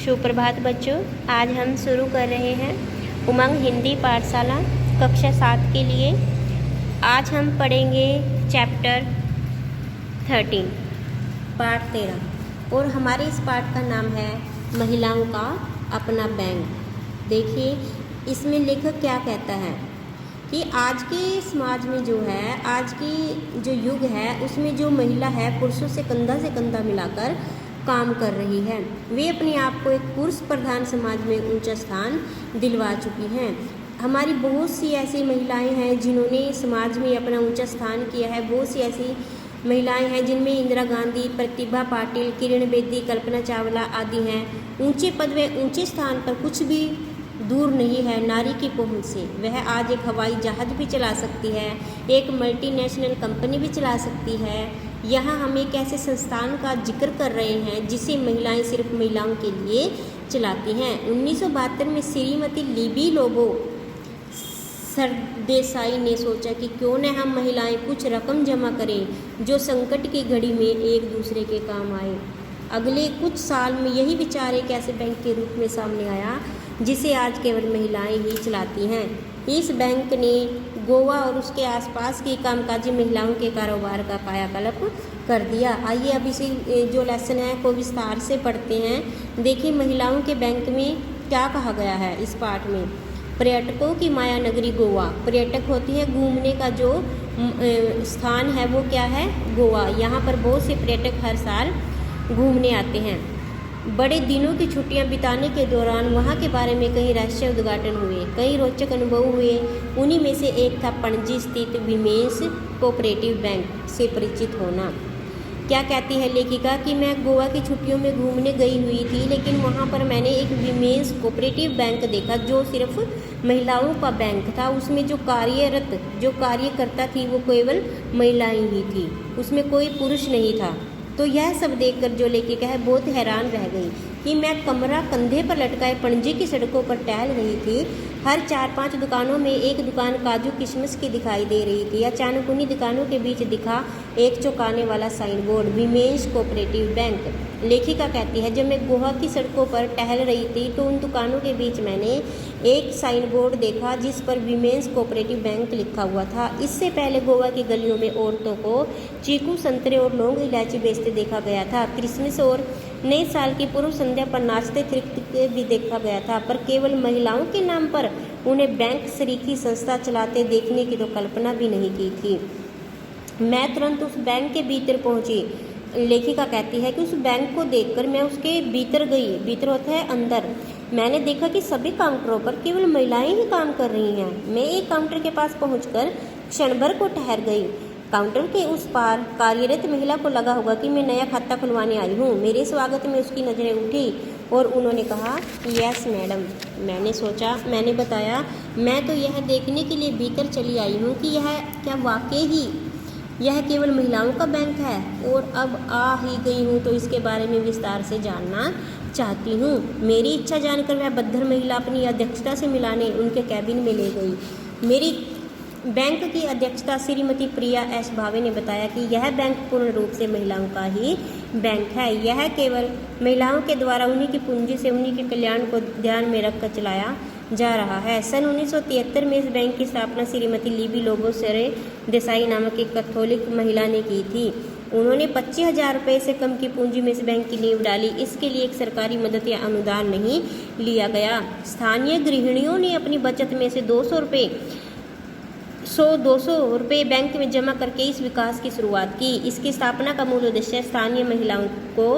सुप्रभात बच्चों, आज हम शुरू कर रहे हैं उमंग हिंदी पाठशाला कक्षा 7 के लिए। आज हम पढ़ेंगे चैप्टर 13 पाठ 13 और हमारे इस पाठ का नाम है महिलाओं का अपना बैंक। देखिए इसमें लेखक क्या कहता है कि आज के समाज में जो है, आज की जो युग है उसमें जो महिला है पुरुषों से कंधा मिलाकर काम कर रही है। वे अपने आप को एक पुरुष प्रधान समाज में ऊंचा स्थान दिलवा चुकी हैं। हमारी बहुत सी ऐसी महिलाएं हैं जिन्होंने समाज में अपना ऊंचा स्थान किया है। बहुत सी ऐसी महिलाएं हैं जिनमें इंदिरा गांधी, प्रतिभा पाटिल, किरण बेदी, कल्पना चावला आदि हैं। ऊंचे पद व ऊंचे स्थान पर कुछ भी दूर नहीं है नारी की पहुंच से। वह आज एक हवाई जहाज भी चला सकती है, एक मल्टीनेशनल कंपनी भी चला सकती है। यहाँ हम एक ऐसे संस्थान का जिक्र कर रहे हैं जिसे महिलाएं सिर्फ महिलाओं के लिए चलाती हैं। 1972 में श्रीमती लीबी लोबो सरदेसाई ने सोचा कि क्यों न हम महिलाएं कुछ रकम जमा करें जो संकट की घड़ी में एक दूसरे के काम आए। अगले कुछ साल में यही विचार एक ऐसे बैंक के रूप में सामने आया जिसे आज केवल महिलाएं ही चलाती हैं। इस बैंक ने गोवा और उसके आसपास की कामकाजी महिलाओं के कारोबार का कायाकल्प कर दिया। आइए अब इसी जो लेसन है को विस्तार से पढ़ते हैं। देखिए महिलाओं के बैंक में क्या कहा गया है इस पाठ में। पर्यटकों की माया नगरी गोवा। पर्यटक होती है घूमने का जो स्थान है वो क्या है, गोवा। यहाँ पर बहुत से पर्यटक हर साल घूमने आते हैं। बड़े दिनों की छुट्टियां बिताने के दौरान वहां के बारे में कई रहस्य उद्घाटन हुए, कई रोचक अनुभव हुए। उन्हीं में से एक था पणजी स्थित विमेंस कोऑपरेटिव बैंक से परिचित होना। क्या कहती है लेखिका कि मैं गोवा की छुट्टियों में घूमने गई हुई थी, लेकिन वहां पर मैंने एक विमेंस कोऑपरेटिव बैंक देखा जो सिर्फ महिलाओं का बैंक था। उसमें जो कार्यकर्ता थी वो केवल महिलाएं ही थी, उसमें कोई पुरुष नहीं था। तो यह सब देखकर जो लेखिका है बहुत हैरान रह गई कि मैं कमरा कंधे पर लटकाए पणजी की सड़कों पर टहल रही थी। हर 4-5 दुकानों में एक दुकान काजू किशमिश की दिखाई दे रही थी। अचानक उन्हीं दुकानों के बीच दिखा एक चौंकाने वाला sign board, women's cooperative bank. लेखिका कहती है जब मैं गोवा की सड़कों पर टहल रही थी तो उन दुकानों के बीच मैंने एक साइन बोर्ड देखा जिस पर विमेंस कोऑपरेटिव बैंक लिखा हुआ था। इससे पहले गोवा की गलियों में औरतों को चीकू, संतरे और लौंग इलायची बेचते देखा गया था। क्रिसमस और नए साल की पूर्व संध्या पर नाचते थिरकते भी देखा गया था, पर केवल महिलाओं के नाम पर उन्हें बैंक सरीखी संस्था चलाते देखने की तो कल्पना भी नहीं की थी। मैं तुरंत उस बैंक के भीतर पहुंची। लेखिका कहती है कि उस बैंक को देखकर मैं उसके भीतर गई। भीतर होता है अंदर। मैंने देखा कि सभी काउंटरों पर केवल महिलाएं ही काम कर रही हैं। मैं एक काउंटर के पास पहुंचकर क्षण भर को ठहर गई। काउंटर के उस पार कार्यरत महिला को लगा होगा कि मैं नया खाता खुलवाने आई हूँ। मेरे स्वागत में उसकी नज़रें उठी और उन्होंने कहा यस मैडम। मैंने बताया मैं तो यह देखने के लिए भीतर चली आई हूँ कि यह क्या वाकई ही यह केवल महिलाओं का बैंक है, और अब आ ही गई हूँ तो इसके बारे में विस्तार से जानना चाहती हूँ। मेरी इच्छा जानकर वह बद्दर महिला अपनी अध्यक्षता से मिलाने उनके कैबिन में ले गई। मेरी बैंक की अध्यक्षता श्रीमती प्रिया एस भावे ने बताया कि यह बैंक पूर्ण रूप से महिलाओं का ही बैंक है। यह केवल महिलाओं के द्वारा उन्हीं की पूंजी से उन्हीं के कल्याण को ध्यान में रखकर चलाया जा रहा है। सन 1973 में इस बैंक की स्थापना श्रीमती लीबी लोबो सरदेसाई नामक एक कैथोलिक महिला ने की थी। उन्होंने 25,000 रुपये से कम की पूंजी में इस बैंक की नींव डाली। इसके लिए एक सरकारी मदद या अनुदान नहीं लिया गया। स्थानीय गृहिणियों ने अपनी बचत में से 200 रुपये बैंक में जमा करके इस विकास की शुरुआत की। इसकी स्थापना का मूल उद्देश्य स्थानीय महिलाओं को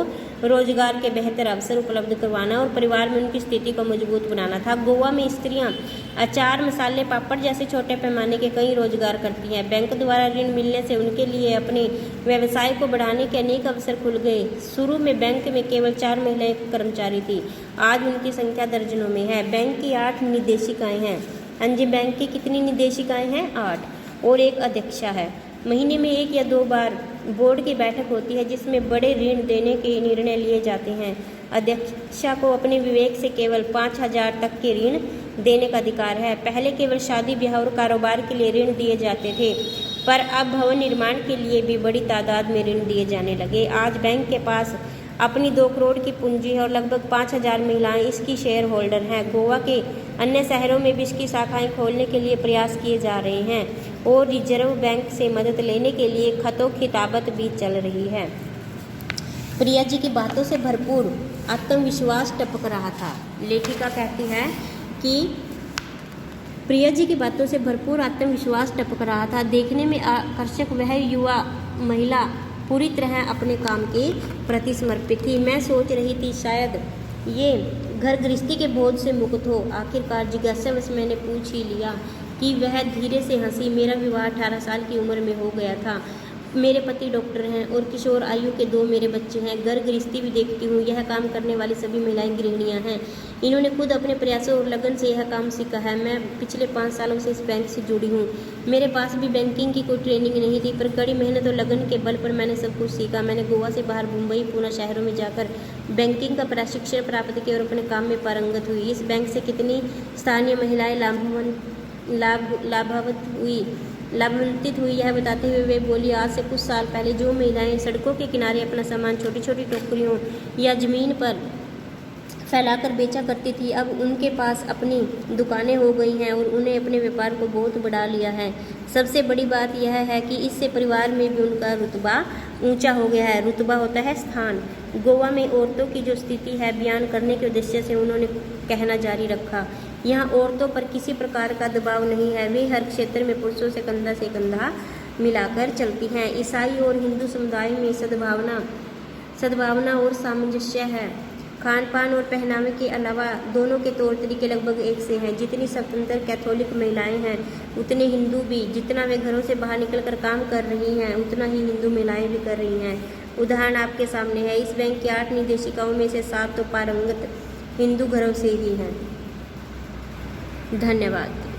रोजगार के बेहतर अवसर उपलब्ध करवाना और परिवार में उनकी स्थिति को मजबूत बनाना था। गोवा में स्त्रियां अचार, मसाले, पापड़ जैसे छोटे पैमाने के कई रोजगार करती हैं। बैंक द्वारा ऋण मिलने से उनके लिए अपने व्यवसाय को बढ़ाने के अनेक अवसर खुल गए। शुरू में बैंक में केवल 4 महिलाएं कर्मचारी थी, आज उनकी संख्या दर्जनों में है। बैंक की 8 निर्देशिकाएं हैं। अंजी बैंक की कितनी निर्देशिकाएं हैं? 8 और एक अध्यक्षा है। महीने में 1 या 2 बार बोर्ड की बैठक होती है जिसमें बड़े ऋण देने के निर्णय लिए जाते हैं। अध्यक्षा को अपने विवेक से केवल 5,000 तक के ऋण देने का अधिकार है। पहले केवल शादी ब्याह और कारोबार के लिए ऋण दिए जाते थे, पर अब भवन निर्माण के लिए भी बड़ी तादाद में ऋण दिए जाने लगे। आज बैंक के पास अपनी 2 करोड़ की पूंजी है और लगभग 5,000 महिलाएं इसकी शेयर होल्डर हैं। गोवा के अन्य शहरों में भी इसकी शाखाएं खोलने के लिए प्रयास किए जा रहे हैं और रिजर्व बैंक से मदद लेने के लिए खतों-खिताबत भी चल रही है। प्रिया जी की बातों से भरपूर आत्मविश्वास टपक रहा था। लेखिका कहती है कि प्रिया जी की बातों से भरपूर आत्मविश्वास टपक रहा था। देखने में आकर्षक वह युवा महिला पूरी तरह अपने काम के प्रति समर्पित थी। मैं सोच रही थी शायद ये घर गृहस्थी के बोझ से मुक्त हो। आखिरकार जिज्ञासावश मैंने पूछ ही लिया कि वह धीरे से हंसी। मेरा विवाह 18 साल की उम्र में हो गया था। मेरे पति डॉक्टर हैं और किशोर आयु के 2 मेरे बच्चे हैं। घर गृहस्थी भी देखती हूँ। यह काम करने वाली सभी महिलाएं गृहिणियाँ हैं। इन्होंने खुद अपने प्रयासों और लगन से यह काम सीखा है। मैं पिछले 5 सालों से इस बैंक से जुड़ी हूँ। मेरे पास भी बैंकिंग की कोई ट्रेनिंग नहीं थी, पर कड़ी मेहनत और लगन के बल पर मैंने सब कुछ सीखा। मैंने गोवा से बाहर मुंबई, पुणे शहरों में जाकर बैंकिंग का प्रशिक्षण प्राप्त किया और अपने काम में पारंगत हुई। इस बैंक से कितनी स्थानीय महिलाएं लाभान्वित हुई यह बताते हुए वे बोली, आज से कुछ साल पहले जो महिलाएं सड़कों के किनारे अपना सामान छोटी छोटी टोकरियों या जमीन पर फैलाकर बेचा करती थी, अब उनके पास अपनी दुकानें हो गई हैं और उन्हें अपने व्यापार को बहुत बढ़ा लिया है। सबसे बड़ी बात यह है कि इससे परिवार में भी उनका रुतबा ऊंचा हो गया है। रुतबा होता है स्थान। गोवा में औरतों की जो स्थिति है बयान करने के उद्देश्य से उन्होंने कहना जारी रखा, यहाँ औरतों पर किसी प्रकार का दबाव नहीं है। वे हर क्षेत्र में पुरुषों से कंधा मिलाकर चलती हैं। ईसाई और हिंदू समुदाय में सद्भावना और सामंजस्य है। खान पान और पहनावे के अलावा दोनों के तौर तरीके लगभग एक से हैं। जितनी स्वतंत्र कैथोलिक महिलाएं हैं उतने हिंदू भी। जितना वे घरों से बाहर निकलकर काम कर रही हैं उतना ही हिंदू महिलाएं भी कर रही हैं। उदाहरण आपके सामने है। इस बैंक की 8 निर्देशिकाओं में से 7 तो पारंगत हिंदू घरों से ही हैं। धन्यवाद।